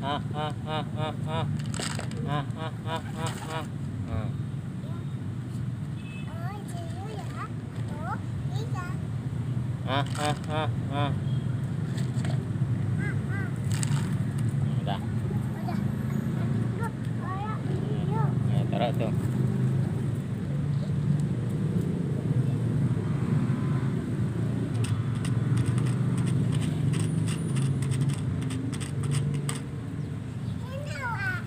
ah ah ah ah ah ah ah ah ah ah. Nah. Oh, dulu ya. Oh, bisa. Ah ah ah ah. Udah. Udah. Yuk, ayo. Yuk. Nah, taruh tuh. Ini Wak.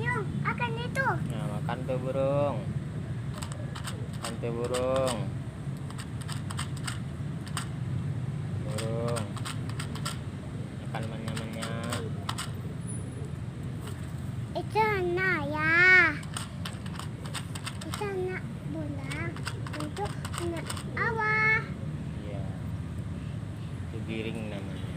Yuk, akan itu. Nah, makan tuh burung. Makan tuh burung. Burung. Makan banyak-banyak. Itu anak ya. Itu anak bulan. Itu anak awal. Iya. Itu giring namanya.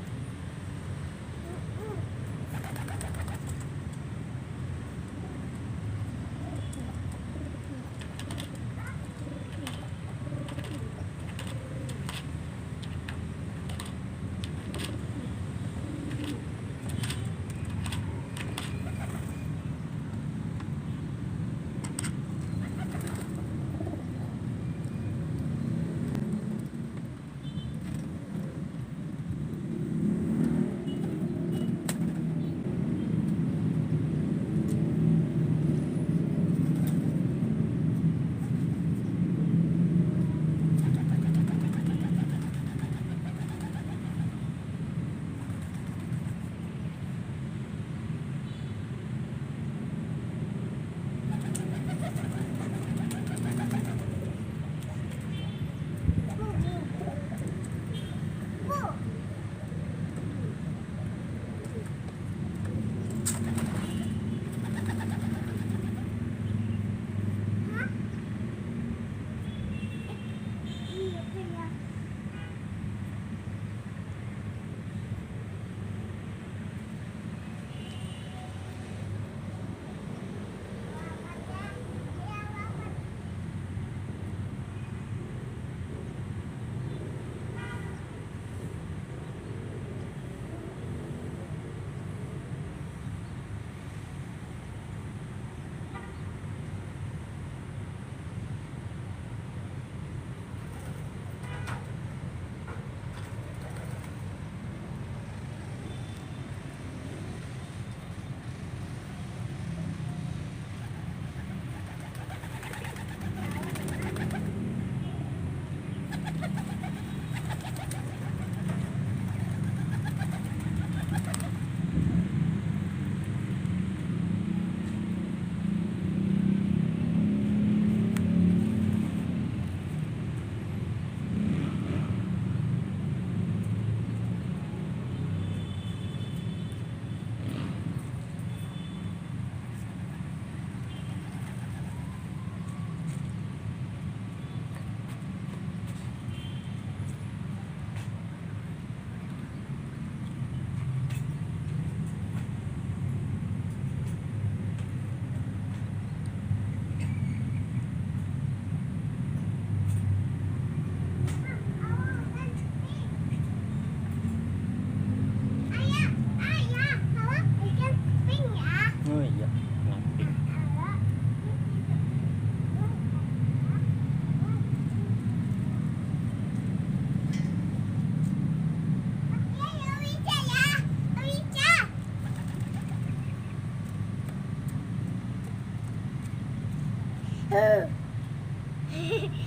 Oh iya, nanti.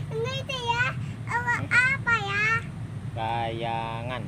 Ini itu ya, apa ya? Bayangan.